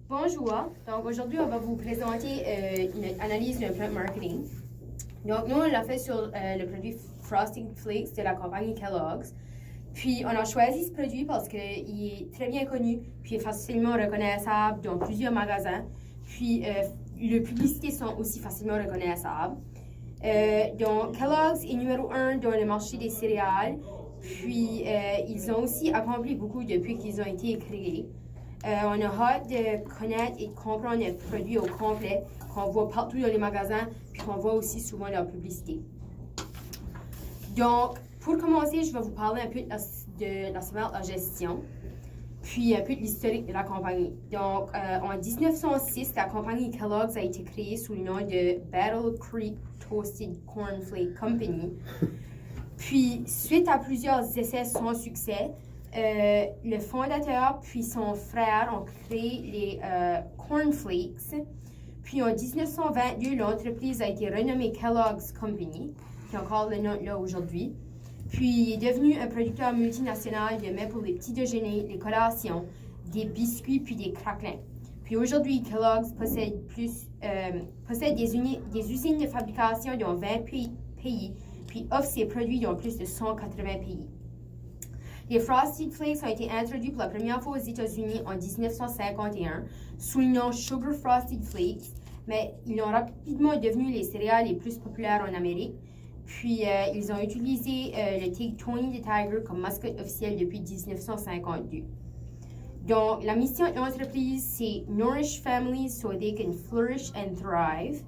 Bonjour, donc aujourd'hui on va vous présenter une analyse d'un plan marketing. Donc nous on l'a fait sur le produit Frosted Flakes de la compagnie Kellogg's. Puis on a choisi ce produit parce qu'il est très bien connu, puis est facilement reconnaissable dans plusieurs magasins. Puis les publicités sont aussi facilement reconnaissables. Donc Kellogg's est numéro 1 dans le marché des céréales. Puis ils ont aussi accompli beaucoup depuis qu'ils ont été créés. On a hâte de connaître et de comprendre les produits au complet qu'on voit partout dans les magasins puis qu'on voit aussi souvent dans la publicité. Donc, pour commencer, je vais vous parler un peu de la gestion puis un peu de l'historique de la compagnie. Donc, en 1906, la compagnie Kellogg's a été créée sous le nom de Battle Creek Toasted Cornflake Company. Puis, suite à plusieurs essais sans succès, le fondateur puis son frère ont créé les Cornflakes. Puis en 1922, l'entreprise a été renommée Kellogg's Company, qui est encore le nom là aujourd'hui. Puis il est devenu un producteur multinational de mets pour les petits déjeuners, les collations, des biscuits puis des craquelins. Puis aujourd'hui, Kellogg's possède des usines de fabrication dans 20 pays, puis offre ses produits dans plus de 180 pays. Les Frosted Flakes ont été introduits pour la première fois aux États-Unis en 1951 sous le nom Sugar Frosted Flakes, mais ils ont rapidement devenu les céréales les plus populaires en Amérique. Puis ils ont utilisé le Tony the Tiger comme mascotte officielle depuis 1952. Donc, la mission de l'entreprise, c'est Nourish families so they can flourish and thrive.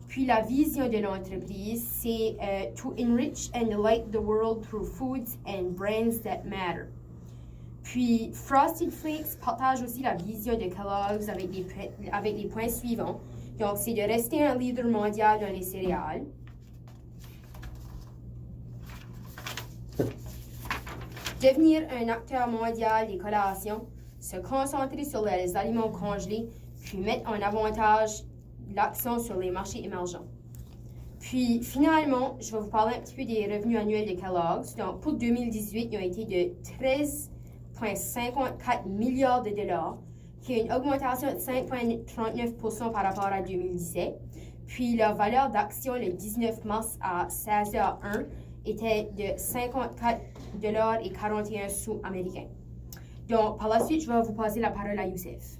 Puis la vision de l'entreprise, c'est to enrich and delight the world through foods and brands that matter. Puis Frosted Flakes partage aussi la vision de Kellogg's avec les points suivants. Donc, c'est de rester un leader mondial dans les céréales. Devenir un acteur mondial des collations, se concentrer sur les aliments congelés, puis mettre en avantage l'accent sur les marchés émergents. Puis finalement, je vais vous parler un petit peu des revenus annuels de Kellogg's. Donc pour 2018, ils ont été de 13,54 milliards de dollars, qui est une augmentation de 5,39% par rapport à 2017. Puis leur valeur d'action le 19 mars à 16h01 était de 54 dollars et 41 sous américains. Donc par la suite, je vais vous passer la parole à Youssef.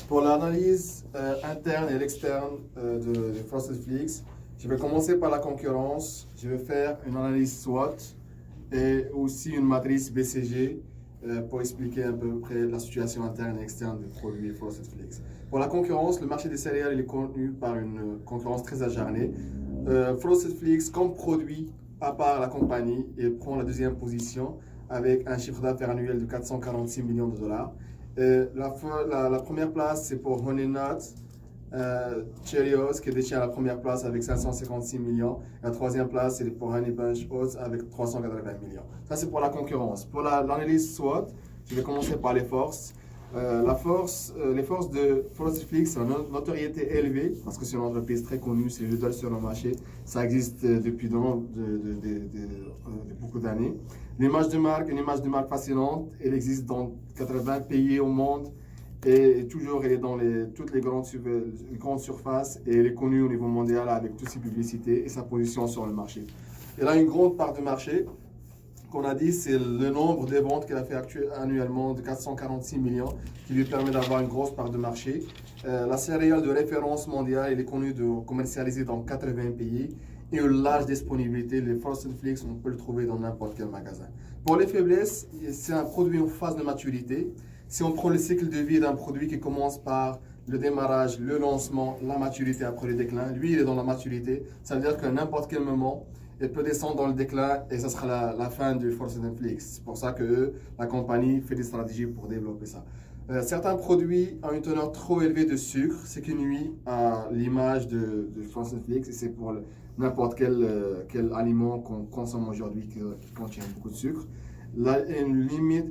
Pour l'analyse interne et externe de Frosted Flakes, je vais commencer par la concurrence. Je vais faire une analyse SWOT et aussi une matrice BCG pour expliquer à peu près la situation interne et externe des produits Frosted Flakes. Pour la concurrence, le marché des céréales il est connu par une concurrence très acharnée. Frosted Flakes, comme produit, à part la compagnie, il prend la deuxième position avec un chiffre d'affaires annuel de 446 millions de dollars. La première place, c'est pour Honey Nut Cheerios qui détient la première place avec 556 millions. La troisième place, c'est pour Honey Bunch Oats avec 380 millions. Ça, c'est pour la concurrence. Pour l'analyse SWOT, je vais commencer par les forces. Les forces de Frosted Flakes, c'est une notoriété élevée parce que c'est une entreprise très connue, c'est le leader sur le marché. Ça existe depuis beaucoup d'années. L'image de marque, une image de marque fascinante. Elle existe dans 80 pays au monde et toujours elle est dans toutes les grandes surfaces et elle est connue au niveau mondial avec toutes ses publicités et sa position sur le marché. Elle a une grande part de marché. Qu'on a dit, c'est le nombre de ventes qu'elle a fait annuellement de 446 millions qui lui permet d'avoir une grosse part de marché. La céréale de référence mondiale, elle est connue de commercialiser dans 80 pays et une large disponibilité. Les Frosted Flakes, on peut le trouver dans n'importe quel magasin. Pour les faiblesses, c'est un produit en phase de maturité. Si on prend le cycle de vie d'un produit qui commence par le démarrage, le lancement, la maturité après le déclin, lui, il est dans la maturité. Ça veut dire qu'à n'importe quel moment, elle peut descendre dans le déclin et ça sera la fin du Frosted Flakes. C'est pour ça que la compagnie fait des stratégies pour développer ça. Certains produits ont une teneur trop élevée de sucre, ce qui nuit à l'image de Frosted Flakes et c'est pour n'importe quel aliment qu'on consomme aujourd'hui qui contient beaucoup de sucre. Elle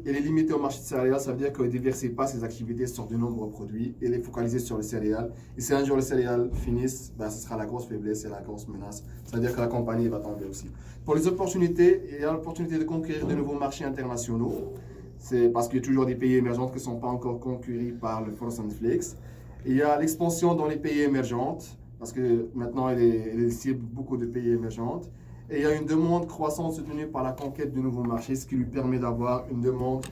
est limitée au marché de céréales, ça veut dire qu'elle ne diversifie pas ses activités sur de nombreux produits. Elle est focalisée sur les céréales. Et si un jour les céréales finissent, ce sera la grosse faiblesse et la grosse menace. Ça veut dire que la compagnie va tomber aussi. Pour les opportunités, il y a l'opportunité de conquérir de nouveaux marchés internationaux. C'est parce qu'il y a toujours des pays émergents qui ne sont pas encore concurrus par le Frozen Flakes. Et il y a l'expansion dans les pays émergents, parce que maintenant, elle cible beaucoup de pays émergents. Et il y a une demande croissante soutenue par la conquête de nouveaux marchés, ce qui lui permet d'avoir une demande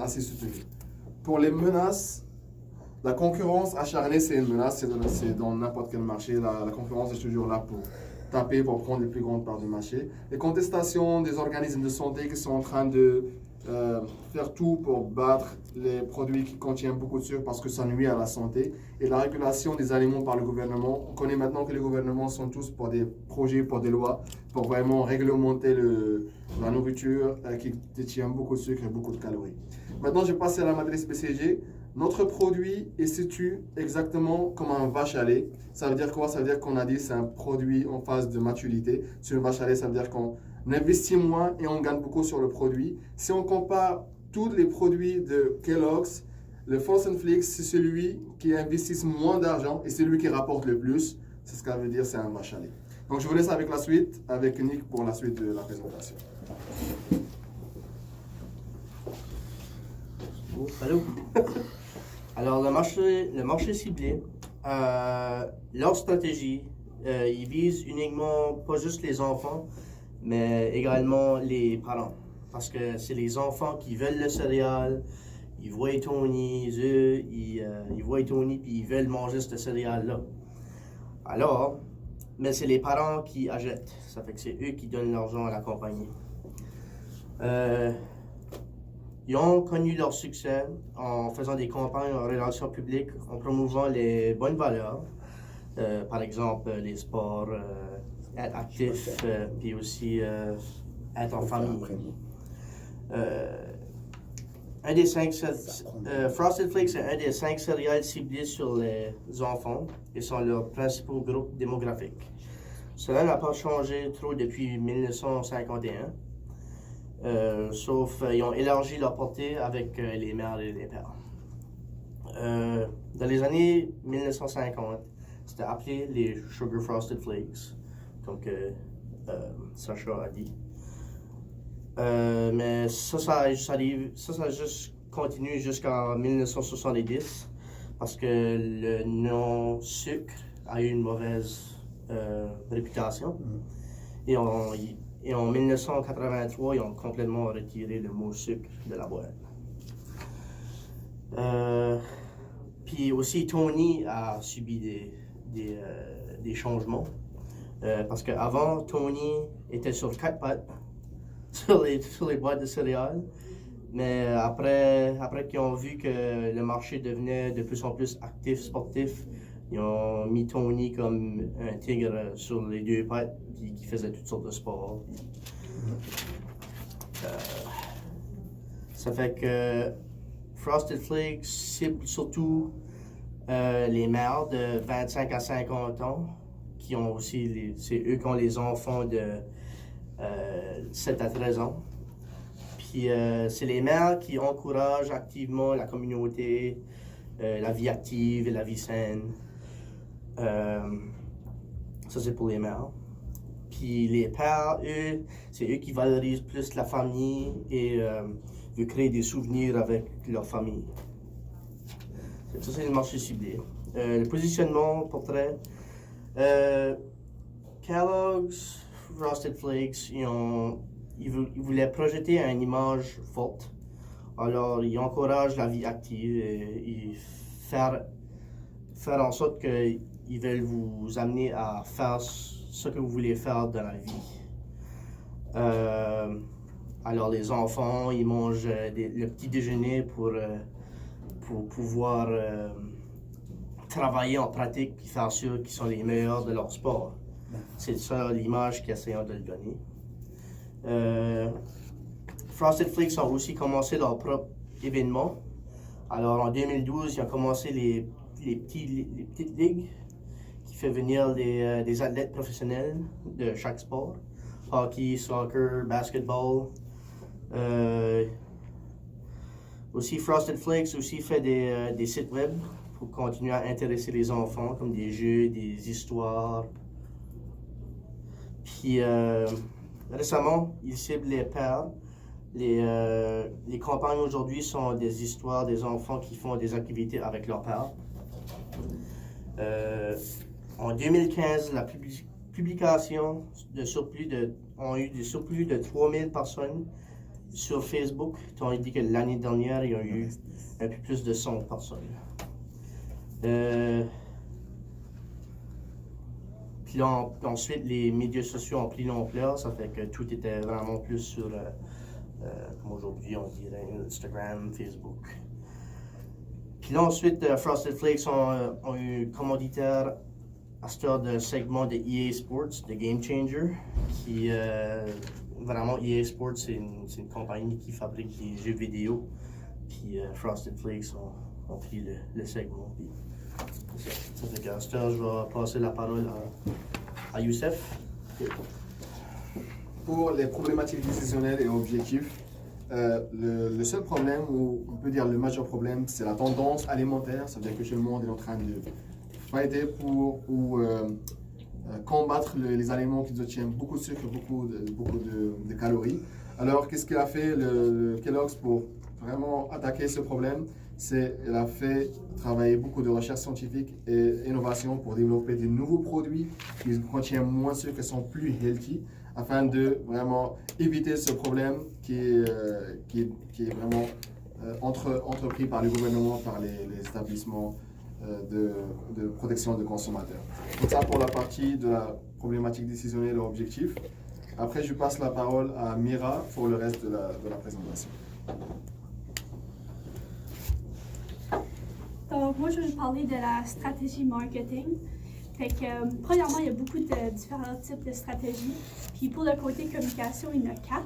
assez soutenue. Pour les menaces, la concurrence acharnée, c'est une menace, c'est dans n'importe quel marché. La concurrence est toujours là pour taper, pour prendre les plus grandes parts du marché. Les contestations des organismes de santé qui sont en train de faire tout pour battre les produits qui contiennent beaucoup de sucre parce que ça nuit à la santé. Et la régulation des aliments par le gouvernement. On connaît maintenant que les gouvernements sont tous pour des projets, pour des lois, pour vraiment réglementer la nourriture qui détient beaucoup de sucre et beaucoup de calories. Maintenant, je vais passer à la matrice BCG. Notre produit est situé exactement comme un vache à lait. Ça veut dire quoi? Ça veut dire qu'on a dit que c'est un produit en phase de maturité. Sur une vache à lait, ça veut dire qu'on investit moins et on gagne beaucoup sur le produit. Si on compare tous les produits de Kellogg's, le Frozen Flakes, c'est celui qui investit moins d'argent et c'est celui qui rapporte le plus. C'est ce que ça veut dire, c'est un vache à lait. Donc je vous laisse avec la suite, avec Nick pour la suite de la présentation. Oh, allô? Alors, le marché ciblé, leur stratégie, ils visent uniquement pas juste les enfants, mais également les parents. Parce que c'est les enfants qui veulent le céréale, ils voient Tony, ils voient Tony puis ils veulent manger ce céréale-là. Alors, mais c'est les parents qui achètent. Ça fait que c'est eux qui donnent l'argent à la compagnie. Ils ont connu leur succès en faisant des campagnes en relations publiques, en promouvant les bonnes valeurs, par exemple les sports, être actif, puis aussi être en famille. Frosted Flakes est un des 5 céréales ciblés sur les enfants et sont leurs principaux groupes démographiques. Cela n'a pas changé trop depuis 1951. Sauf ils ont élargi leur portée avec les mères et les pères. Dans les années 1950, c'était appelé les Sugar Frosted Flakes, comme que Sacha a dit. Mais ça a juste continué jusqu'en 1970 parce que le nom sucre a eu une mauvaise réputation. Et en 1983, ils ont complètement retiré le mot sucre de la boîte. Puis aussi, Tony a subi des changements. Parce qu'avant, Tony était sur 4 pattes sur les boîtes de céréales. Mais après qu'ils ont vu que le marché devenait de plus en plus actif, sportif, ils ont mis Tony comme un tigre sur les 2 pattes qui faisait toutes sortes de sports. Ça fait que Frosted Flakes cible surtout les mères de 25 à 50 ans, qui ont aussi c'est eux qui ont les enfants de 7 à 13 ans. Puis c'est les mères qui encouragent activement la communauté, la vie active et la vie saine. Ça c'est pour les mères. Puis les pères, eux, c'est eux qui valorisent plus la famille et veulent créer des souvenirs avec leur famille. Ça c'est le marché ciblé. Le positionnement, portrait. Kellogg's, Frosted Flakes, ils voulaient projeter une image forte. Alors, ils encouragent la vie active et faire en sorte qu'ils veulent vous amener à faire ce que vous voulez faire dans la vie. Alors, les enfants, ils mangent le petit déjeuner pour pouvoir travailler en pratique et faire sûr qu'ils sont les meilleurs de leur sport. C'est ça l'image qu'ils essayent de le donner. Frosted Flakes ont aussi commencé leur propre événement. Alors en 2012, ils ont commencé les petites ligues qui fait venir des athlètes professionnels de chaque sport. Hockey, soccer, basketball. Aussi Frosted Flakes aussi fait des sites web pour continuer à intéresser les enfants, comme des jeux, des histoires. Puis récemment, ils ciblent les pères Les campagnes aujourd'hui sont des histoires des enfants qui font des activités avec leurs pères. En 2015, la publication ont eu des surplus de 3000 personnes sur Facebook, tandis que l'année dernière, il y a eu un peu plus de 100 personnes. Puis là, ensuite, les médias sociaux ont pris l'ampleur, ça fait que tout était vraiment plus sur, comme aujourd'hui, on dirait Instagram, Facebook. Puis là, ensuite, Frosted Flakes ont eu commanditaire à ce genre de segment de EA Sports, de Game Changer, qui, vraiment, EA Sports, c'est une compagnie qui fabrique des jeux vidéo. Puis Frosted Flakes ont pris le segment. Puis, ça fait qu'à ce heure, je vais passer la parole à Youssef. Pour les problématiques décisionnelles et objectifs, le seul problème, ou on peut dire le majeur problème, c'est la tendance alimentaire. Ça veut dire que tout le monde est en train de fighter pour combattre les aliments qui contiennent beaucoup de sucre, beaucoup de calories. Alors, qu'est-ce qu'il a fait le Kellogg's pour vraiment attaquer ce problème? Il a fait travailler beaucoup de recherche scientifique et innovation pour développer de nouveaux produits qui contiennent moins de sucre et sont plus healthy, afin de vraiment éviter ce problème qui est vraiment entrepris par le gouvernement, par les établissements de protection des consommateurs. Donc ça pour la partie de la problématique décisionnelle et objectif. Après, je passe la parole à Mira pour le reste de la présentation. Donc, moi, je vais vous parler de la stratégie marketing. Fait que, premièrement, il y a beaucoup de différents types de stratégies. Puis, pour le côté communication, il y en a 4.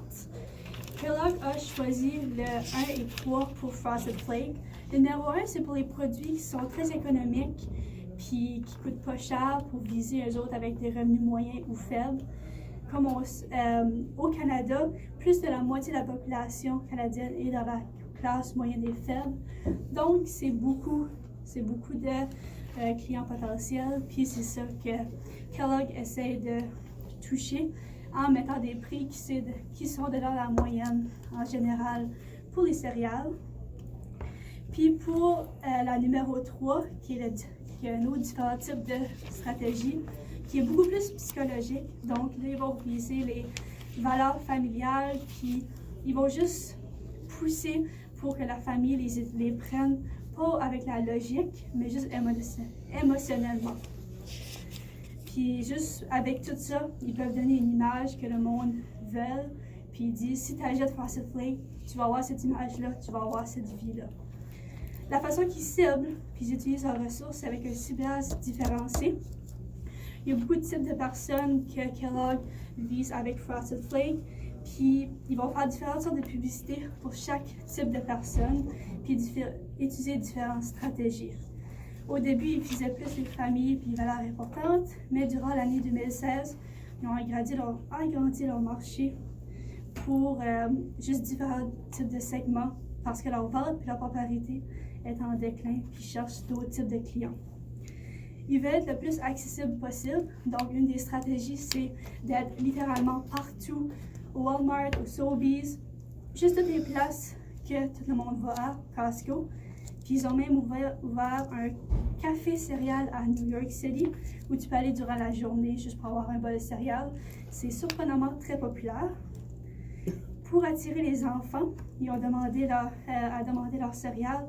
Kellogg a choisi le 1 et 3 pour Frosted Flakes. Le numéro 1, c'est pour les produits qui sont très économiques puis qui ne coûtent pas cher pour viser eux autres avec des revenus moyens ou faibles. Comme au Canada, plus de la moitié de la population canadienne est dans la classe moyenne et faible. Donc, c'est beaucoup de clients potentiels. Puis c'est ça que Kellogg essaie de toucher en mettant des prix qui sont dans la moyenne en général pour les céréales. Puis pour la numéro 3, qui est un autre différent type de stratégie, qui est beaucoup plus psychologique. Donc là, ils vont viser les valeurs familiales, puis ils vont juste pousser pour que la famille les prenne, pas avec la logique, mais juste émotionnellement. Puis juste avec tout ça, ils peuvent donner une image que le monde veut. Puis ils disent, si tu achètes Frosted Flakes, tu vas avoir cette image-là, tu vas avoir cette vie-là. La façon qu'ils ciblent, puis ils utilisent leurs ressources avec un ciblage différencié. Il y a beaucoup de types de personnes que Kellogg vise avec Frosted Flakes. Puis ils vont faire différentes sortes de publicités pour chaque type de personne, puis utiliser différentes stratégies. Au début, ils visaient plus les familles puis les valeurs importantes, mais durant l'année 2016, ils ont agrandi leur marché pour juste différents types de segments, parce que leur vente et leur popularité est en déclin, puis ils cherchent d'autres types de clients. Ils veulent être le plus accessible possible, donc une des stratégies, c'est d'être littéralement partout, au Walmart, au Sobeys, juste toutes les places que tout le monde va à, Costco. Puis ils ont même ouvert un café céréales à New York City où tu peux aller durant la journée juste pour avoir un bol de céréales. C'est surprenamment très populaire. Pour attirer les enfants, ils ont demandé leurs céréales.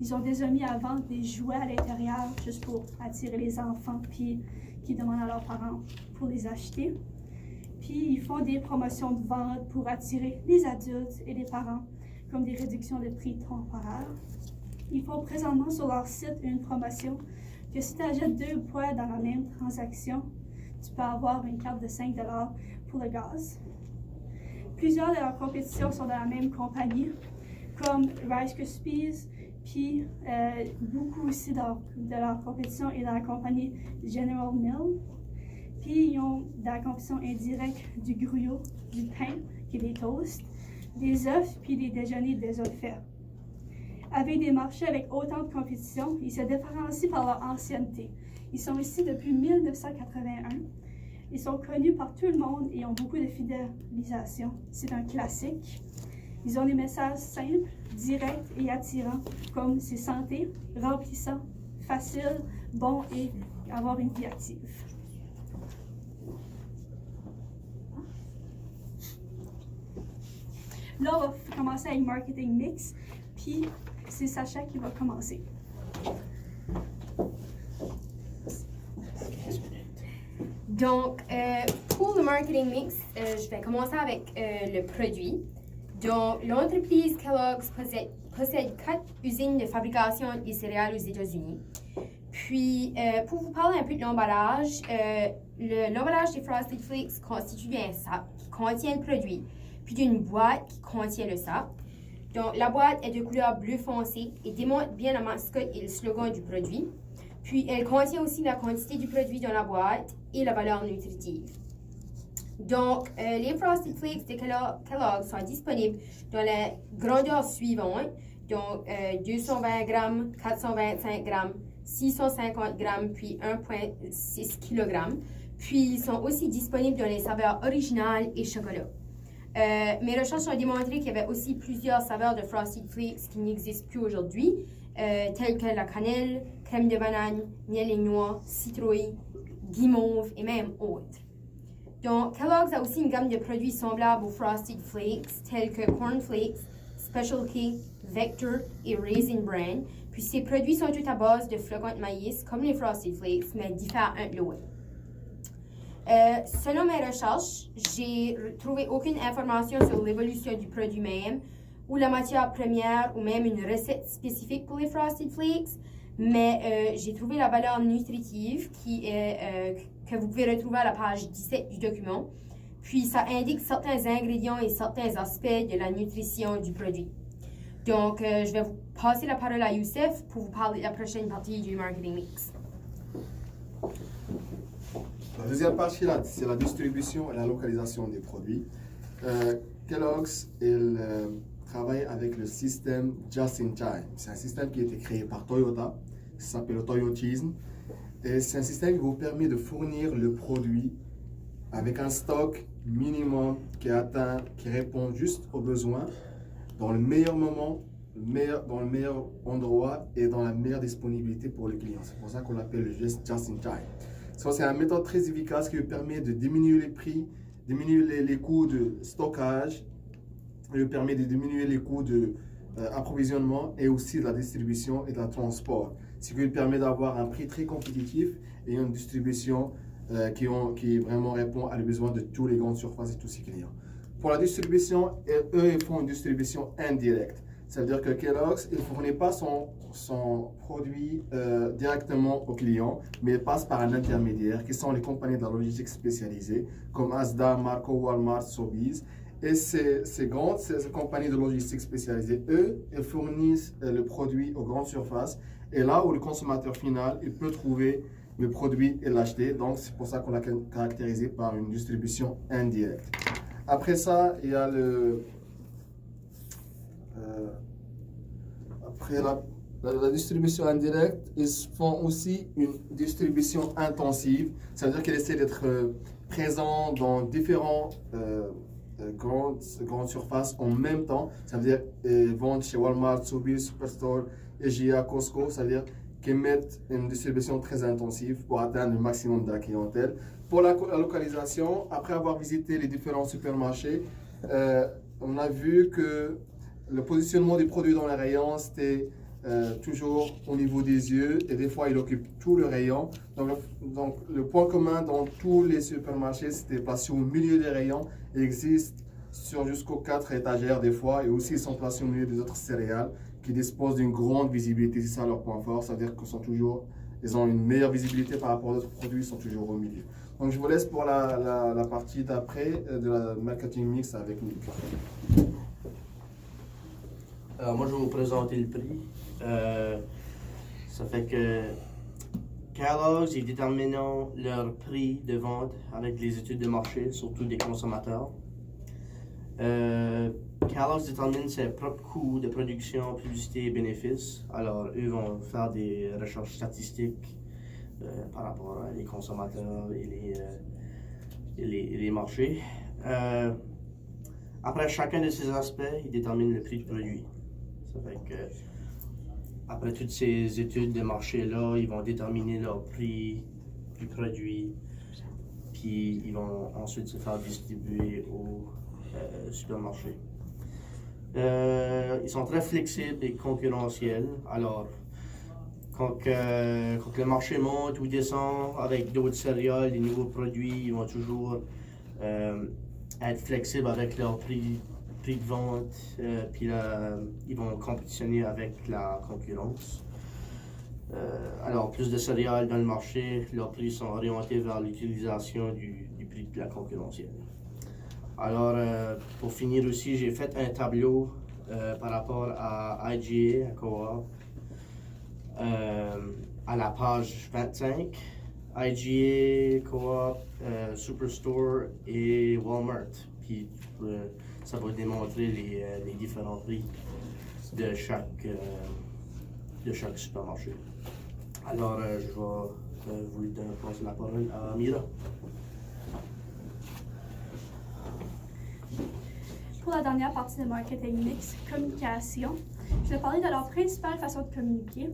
Ils ont déjà mis à vendre des jouets à l'intérieur juste pour attirer les enfants puis qui demandent à leurs parents pour les acheter. Puis ils font des promotions de vente pour attirer les adultes et les parents, comme des réductions de prix temporaires. Ils font présentement sur leur site une promotion que si tu achètes 2 poids dans la même transaction, tu peux avoir une carte de 5 $ pour le gaz. Plusieurs de leurs compétitions sont dans la même compagnie, comme Rice Krispies, puis beaucoup aussi de leur compétition est dans la compagnie General Mills. Puis ils ont dans la compétition indirecte du gruyot, du pain, qui est des toasts, des œufs, puis des déjeuners déjà faits. Avec des marchés avec autant de compétition, ils se différencient par leur ancienneté. Ils sont ici depuis 1981. Ils sont connus par tout le monde et ont beaucoup de fidélisation. C'est un classique. Ils ont des messages simples, directs et attirants, comme c'est santé, remplissant, facile, bon et avoir une vie active. Là, on va commencer avec marketing mix, puis c'est Sacha qui va commencer. Donc, pour le marketing mix, je vais commencer avec le produit. Donc, l'entreprise Kellogg's possède 4 usines de fabrication des céréales aux États-Unis. Puis, pour vous parler un peu de l'emballage, l'emballage des Frosted Flakes constitue d'un sac qui contient le produit, puis d'une boîte qui contient le sac. Donc, la boîte est de couleur bleu foncé et démontre bien la mascotte et le slogan du produit. Puis, elle contient aussi la quantité du produit dans la boîte et la valeur nutritive. Donc, les Frosted Flakes de Kellogg's sont disponibles dans les grandeurs suivantes. Donc, 220 grammes, 425 grammes, 650 grammes, puis 1,6 kg. Puis, ils sont aussi disponibles dans les saveurs originales et chocolat. Mes recherches ont démontré qu'il y avait aussi plusieurs saveurs de Frosted Flakes qui n'existent plus aujourd'hui, telles que la cannelle, crème de banane, miel et noix, citrouille, guimauve et même autres. Donc, Kellogg's a aussi une gamme de produits semblables aux Frosted Flakes, tels que Corn Flakes, Special K, Vector et Raisin Bran. Puis ces produits sont tous à base de flocons de maïs, comme les Frosted Flakes, mais diffèrent un de l'autre. Selon mes recherches, j'ai trouvé aucune information sur l'évolution du produit même, ou la matière première, ou même une recette spécifique pour les Frosted Flakes, mais j'ai trouvé la valeur nutritive que vous pouvez retrouver à la page 17 du document. Puis ça indique certains ingrédients et certains aspects de la nutrition du produit. Donc, je vais vous passer la parole à Youssef pour vous parler de la prochaine partie du marketing mix. La deuxième partie, c'est la distribution et la localisation des produits. Kellogg's travaille avec le système Just in Time. C'est un système qui a été créé par Toyota, qui s'appelle le Toyotism. Et c'est un système qui vous permet de fournir le produit avec un stock minimum qui répond juste aux besoins, dans le meilleur moment, dans le meilleur endroit et dans la meilleure disponibilité pour le client. C'est pour ça qu'on l'appelle le Just in Time. C'est une méthode très efficace qui permet de diminuer les prix, diminuer les coûts de stockage, lui permet de diminuer les coûts d'approvisionnement et aussi de la distribution et de la transport. Ce qui lui permet d'avoir un prix très compétitif et une distribution qui vraiment répond à les besoins de tous les grandes surfaces et tous ses clients. Pour la distribution, eux, ils font une distribution indirecte. Ça veut dire que Kellogg's, il ne fournit pas son produit directement aux clients, mais il passe par un intermédiaire qui sont les compagnies de la logistique spécialisée, comme Asda, Marco, Walmart, Sobeys. Et ces compagnies de logistique spécialisées, eux, ils fournissent le produit aux grandes surfaces. Et là où le consommateur final, il peut trouver le produit et l'acheter. Donc, c'est pour ça qu'on l'a caractérisé par une distribution indirecte. Après ça, il y a après la distribution indirecte, ils font aussi une distribution intensive. Ça veut dire qu'ils essaient d'être présents dans différentes grandes surfaces en même temps. Ça veut dire qu'ils vendent chez Walmart, Sobeys, Superstore, IGA, Costco. Ça veut dire qu'ils mettent une distribution très intensive pour atteindre le maximum de la clientèle. Pour la localisation, après avoir visité les différents supermarchés, on a vu que le positionnement des produits dans les rayons, c'était toujours au niveau des yeux et des fois, il occupe tout le rayon. Donc le point commun dans tous les supermarchés, c'était placé au milieu des rayons. Ils existent sur jusqu'aux 4 étagères des fois et aussi ils sont placés au milieu des autres céréales qui disposent d'une grande visibilité. C'est ça leur point fort, c'est-à-dire qu'ils ont une meilleure visibilité par rapport à d'autres produits, ils sont toujours au milieu. Donc je vous laisse pour la partie d'après de la marketing mix avec Nick. Alors moi je vais vous présenter le prix. Ça fait que Kellogg's est déterminant leur prix de vente avec les études de marché, surtout des consommateurs. Kellogg's détermine ses propres coûts de production, publicité et bénéfices. Alors eux vont faire des recherches statistiques par rapport aux consommateurs et les marchés. Après chacun de ces aspects, ils déterminent le prix du produit. Ça fait que, après toutes ces études de marché-là, ils vont déterminer leur prix du produit, puis ils vont ensuite se faire distribuer au supermarché. Ils sont très flexibles et concurrentiels. Alors, quand le marché monte ou descend avec d'autres céréales, des nouveaux produits, ils vont toujours être flexibles avec leur prix de vente, puis ils vont compétitionner avec la concurrence. Alors, plus de céréales dans le marché, leurs prix sont orientés vers l'utilisation du prix de la concurrentielle. Alors, pour finir aussi, j'ai fait un tableau par rapport à IGA, à Coop, à la page 25. IGA, Coop, Superstore et Walmart. Puis, ça va démontrer les différents prix de chaque supermarché. Alors, je vais vous passer la parole à Mira. Pour la dernière partie de Marketing Mix, communication, je vais parler de leur principale façon de communiquer.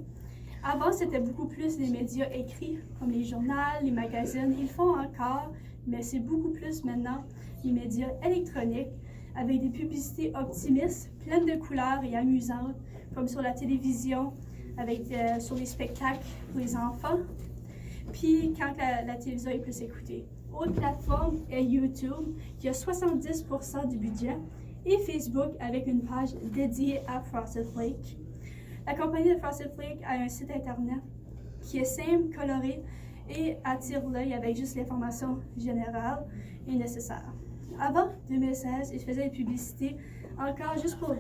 Avant, c'était beaucoup plus les médias écrits, comme les journaux, les magazines. Ils le font encore, mais c'est beaucoup plus maintenant les médias électroniques, avec des publicités optimistes, pleines de couleurs et amusantes, comme sur la télévision, sur les spectacles pour les enfants, puis quand la télévision est plus écoutée. Autre plateforme est YouTube, qui a 70% du budget, et Facebook avec une page dédiée à Frosted Flake. La compagnie de Frosted Flake a un site internet qui est simple, coloré et attire l'œil avec juste l'information générale et nécessaire. Avant 2016, ils faisaient des publicités encore juste pour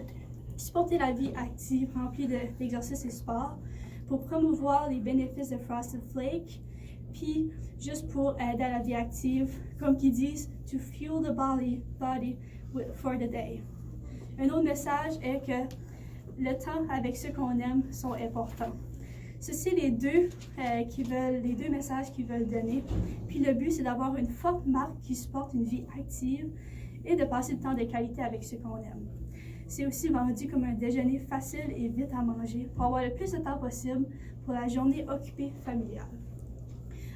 supporter la vie active remplie d'exercices et sports, pour promouvoir les bénéfices de Frosted Flake, puis juste pour aider à la vie active, comme qu'ils disent, to fuel the body for the day. Un autre message est que le temps avec ceux qu'on aime sont importants. Ceci les deux messages qu'ils veulent donner. Puis le but, c'est d'avoir une forte marque qui supporte une vie active et de passer du temps de qualité avec ceux qu'on aime. C'est aussi vendu comme un déjeuner facile et vite à manger pour avoir le plus de temps possible pour la journée occupée familiale.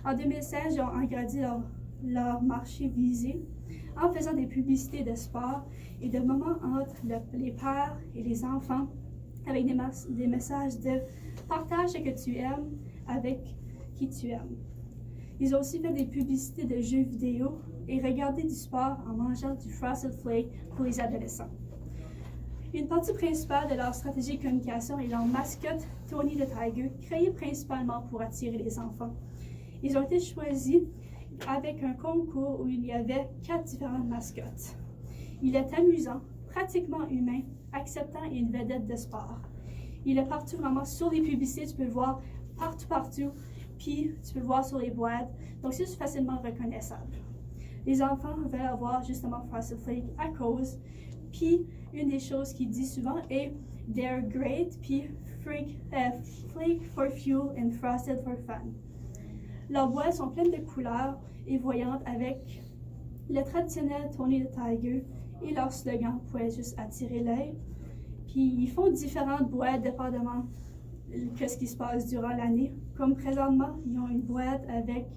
En 2016, ils ont agrandi leur marché visé en faisant des publicités de sport et de moments entre les pères et les enfants avec des messages de partage ce que tu aimes avec qui tu aimes. Ils ont aussi fait des publicités de jeux vidéo et regarder du sport en mangeant du Frosted Flake pour les adolescents. Une partie principale de leur stratégie de communication est leur mascotte Tony the Tiger, créée principalement pour attirer les enfants. Ils ont été choisis avec un concours où il y avait 4 différentes mascottes. Il est amusant, pratiquement humain, acceptant et une vedette de sport. Il est partout vraiment sur les publicités, tu peux le voir partout, puis tu peux le voir sur les boîtes, donc c'est facilement reconnaissable. Les enfants veulent avoir justement Frosted Flake à cause, puis une des choses qu'il dit souvent est « They're great », puis Flake for fuel and Frosted for fun. Leurs boîtes sont pleines de couleurs et voyantes avec le traditionnel Tony the Tiger et leur slogan pour juste attirer l'œil. Puis ils font différentes boîtes dépendamment de ce qui se passe durant l'année. Comme présentement, ils ont une boîte avec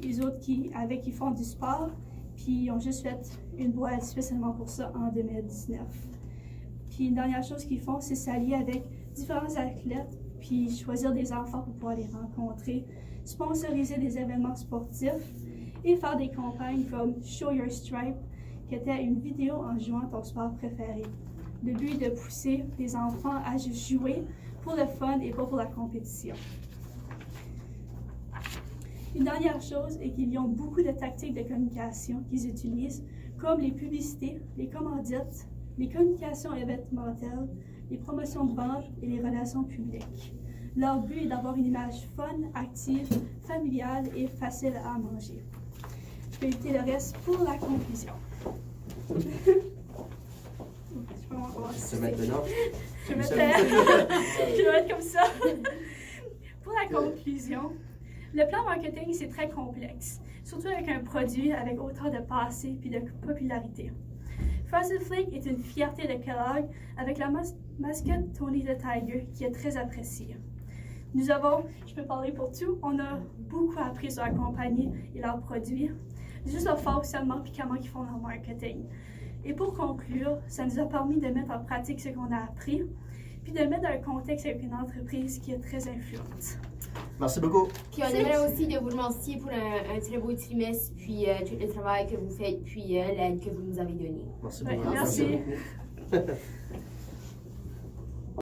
les autres qui font du sport. Puis ils ont juste fait une boîte spécialement pour ça en 2019. Puis une dernière chose qu'ils font, c'est s'allier avec différents athlètes, puis choisir des enfants pour pouvoir les rencontrer, sponsoriser des événements sportifs et faire des campagnes comme Show Your Stripe, qui était une vidéo en jouant ton sport préféré. Le but est de pousser les enfants à juste jouer pour le fun et pas pour la compétition. Une dernière chose est qu'ils ont beaucoup de tactiques de communication qu'ils utilisent, comme les publicités, les commandites, les communications événementielles, les promotions de vente et les relations publiques. Leur but est d'avoir une image fun, active, familiale et facile à manger. Je vais éviter le reste pour la conclusion. C'est maintenant. Je vais mettre comme ça. Pour la conclusion, le plan marketing, c'est très complexe. surtout avec un produit avec autant de passé puis de popularité. Frosted Flake est une fierté de Kellogg avec la mascotte Tony the Tiger qui est très appréciée. Nous avons, je peux parler pour tout, on a beaucoup appris sur la compagnie et leurs produits, juste leur fonctionnement puis comment ils font leur marketing. Et pour conclure, ça nous a permis de mettre en pratique ce qu'on a appris, puis de le mettre dans un contexte avec une entreprise qui est très influente. Merci beaucoup. Puis on aimerait aussi de vous remercier pour un très beau trimestre, puis tout le travail que vous faites, puis l'aide que vous nous avez donnée. Merci Ouais, beaucoup. merci. beaucoup.